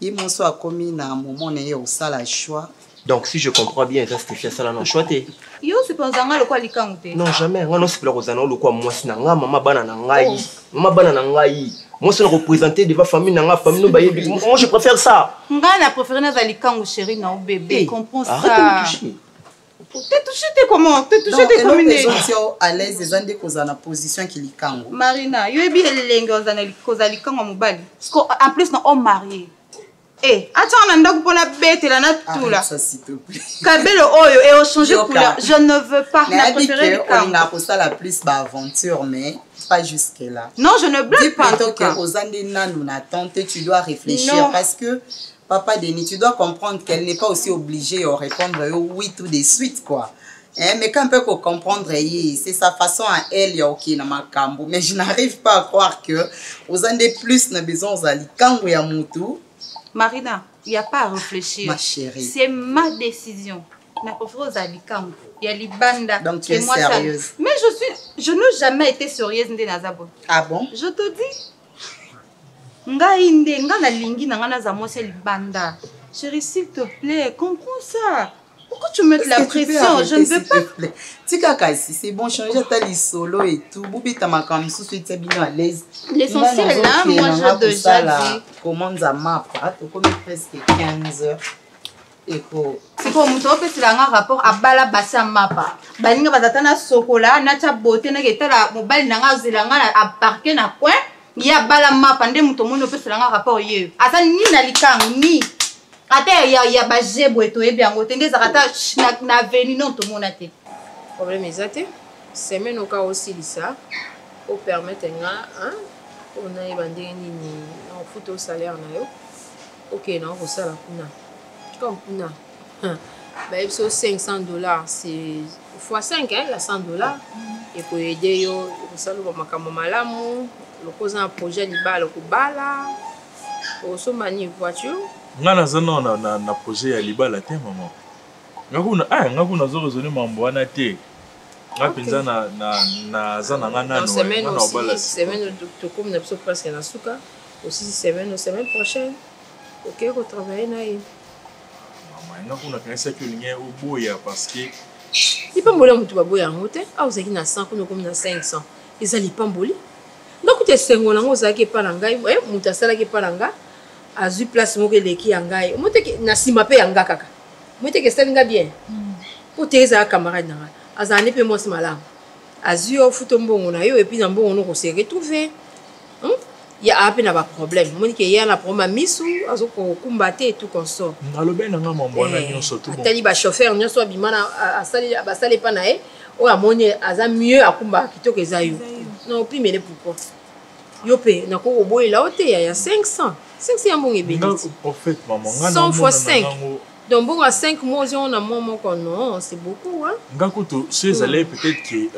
Il m'a soit commis à un moment où ça la choix. Donc si je comprends bien, Stéphia ça non choité. Yo c'est pas zanga le quoi likangute. Non jamais, non c'est pour Rosana le quoi moi sina nga maman bana na ngai. Maman bana na ngai. Moi c'est représenter devant famille na nga famille no baye. Moi je préfère ça. Nga na préféré na likangu chérie na bébé, comprends ça. Arrête de me toucher. T'es touché t'es comment? T'es touché t'es comme les gens à l'aise les gens cause na position qui likangu. Marina, yo ebi elenge ozana cause likangu mobali. Parce qu'en plus na homme marié. Eh, attends, on a pour la bête là, tout là. Ça s'il te plaît. Kabelo oyo et au changer couleur. Je ne veux pas. Mais préféré on a pour ça la plus aventure mais pas jusque là. Non, je ne blague pas. Plutôt que Rosane nous attend, tu dois réfléchir non. Parce que papa Denis, tu dois comprendre qu'elle n'est pas aussi obligée de répondre oui tout de suite quoi. Hein, mais quand on peut comprendre, c'est sa façon à elle, ok, na makambo. Mais je n'arrive pas à croire que Rosane plus n'a besoin de kango ya mutu. Marina, il n'y a pas à réfléchir. Ma chérie. C'est ma décision. Na préféré aux alikango. Il y a libanda. Donc tu es sérieuse. Ça. Mais je n'ai jamais été sérieuse nde nazabo. Ah bon? Je te dis. Nga inde, nga na lingi na nga na za mwese libanda. Chérie, s'il te plaît, comprends ça. Pourquoi tu mets de la pression? Je ne veux pas. Tika kasi, c'est bon, changer ta li solo et tout. Boubi ta makam sous suite bien à l'aise. L'essentiel là, moi je déjà dit. Comment ça m'a pas? Tu connais presque 15 heures. C'est comme on peut un rapport à bala bassa mapa. Balinga bazatana sokola, na ta beauté na geta la mobile nanga zelanga à parquer na coin. ya bala mapa nde moto moni opeselanga rapport ye aza ni na likango ni ata ya bajebo etoyebi yango te nde ezaka ata na aveni non tomona te problème eza te semaine oka osilisa opermettre nga mpona yeba ndenge nini naofuta osalaire na yo ok naokosala kuna comme kuna bayebi so $500 c'est fois 5 ya $100 ekoyede yo ekosala bamakambo malamu lokoza na projet libala okobala osomba ni voiture nga naza na projet ya libala te mama nga kuna nazoresone mambo wana te nga mpenza naza na nga nano semaine tokomi na biso presque na suka aussi semaine prochaine oke kotravaille na ye mama nga kuna kangisaki olingi oboya parce que lipamboli ya motu baboya yango te awa ozalaki na 100 kuna okomi na 500 eza lipamboli ndakuta esengo nango ozalaki epa na ngai moto asalaki epa na nga azwi place moko eleki ya ngai omoteke na nsima mpe ya nga kaka omoteke esali nga bien po te ezala camarade na ngai azala nde mpe mwasi malamu azwi ofuta mbongo na yo epuis na mbongo no kose retrouve ya ape na baproblème omonike eya na problème ya misu azokokumba te etu consort alobi nanga mambo wana nyonso atali bachauffeur nyonso abima basali epa na ye oyo amoni aza mieux akumbaka kitoko eza yo non opimele pourquoi yo mpe nakoki koboyela o te ya 500 ya mbongo ebeli 100 fois 5 donc mbongo ya 5 mois oziongo na mwa moko non c'est beaucoup nga kutu so ezalai peut-être que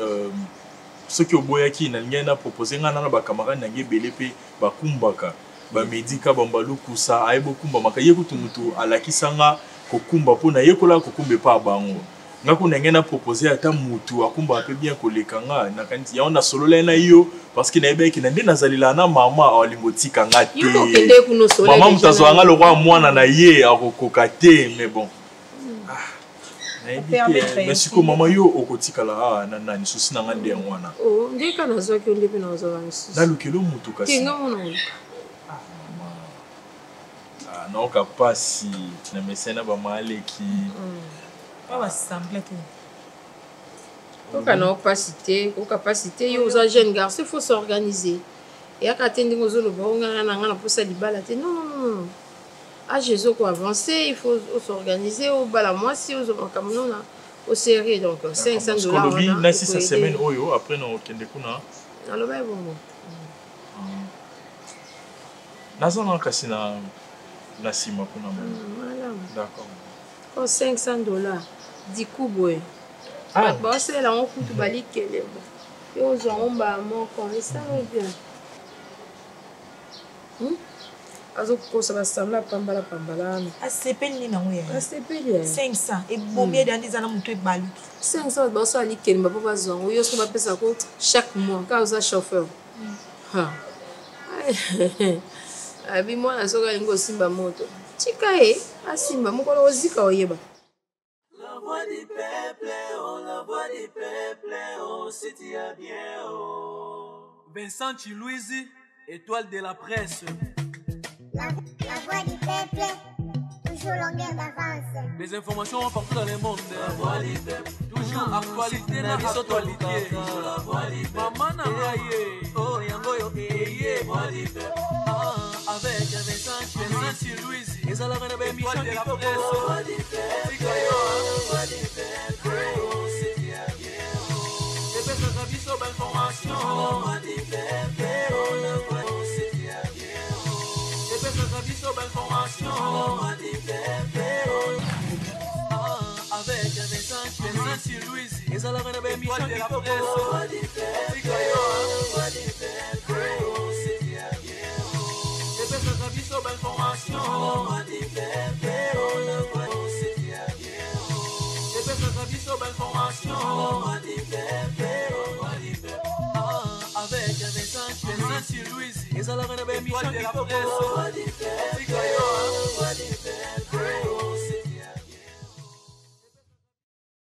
soki oboyaki nalingai na propose nga na bakamarade nange ebele mpe bakumbaka bamedika bambalukusa aye bokumbamaka ye kutu motu alakisanga kokumba mpona yekola kokumba epa bango nga kuna nange na propose ata motu akumbaka mpe bien koleka nga nakanisi yango nasolola ye na yo parce que nayebaki na nde nazalela na mama alingo tika nga te mama moto azwaka nga lokwa mwana na ye akokoka te mais bon mais siko mama yo okotikala na nani susi na nga nde yango wana ndeka nazwaki yo nde mpe nazwaka susi nalukeli motu kasi nga mona oluka naoka pasi na mese na bamaleki oka na opasi te yo oza jeune garçon il faut s'organiser eyaka te ndenge ozoloba ongana na nga na mposa libala te non age ezokoavance il faut s'organiser obala mwasi ozomakambo nona osérieux donc $500 olobi nasi sa semaine oyo après na okende kuna naloba ye bongo nazanga kasi na nsima kuna d'accord $500 diku boye baosalela yango kutu balikele yo ozwango mbala moko esala bien azokosa basambla pambala wana asepeli nini yango ya asepeli 500 ebomi edandi eza na moto ebaluki 500 basala likeli bapo bazwango yo so bapesako chaque mois kaka oza chauffeur abi mwana soki alingi osimba moto tika ye asimba mokolo ozika oyeba. La voix du peuple, oh, la voix du peuple, oh, si tu as bien, oh. Vincent Chilouizi, étoile de la presse. La voix du peuple, toujours longueur d'avance. Les informations partout dans le monde. La voix du peuple, toujours actualité, la actualité. La voix du peuple, maman n'a pas oh, yango yo, la voix du peuple. Avec Vincent Chilouizi, et ça la reine de l'émission de la presse. La voix du peuple, la voix du peuple, oh, si tu as bien, oh. Et puis ça ravis sur l'information. La voix du peuple, oh, la voix, oh, si tu as bien, oh. Et puis ça ravis sur l'information. La voix du peuple, oh. Avec Vincent Chilouizi, et ça la reine de l'émission de la presse. La voix du peuple, la voix du peuple, oh, si tu as bien, oh. Et puis ça ravis sur l'information. La voix du peuple, oh, la voix, oh, si tu as bien, oh. Et puis ça ravis sur l'information. La voix du peuple, oh, la voix du peuple. Avec Vincent Chilouizi, et ça la reine de l'émission de la presse. La voix du peuple.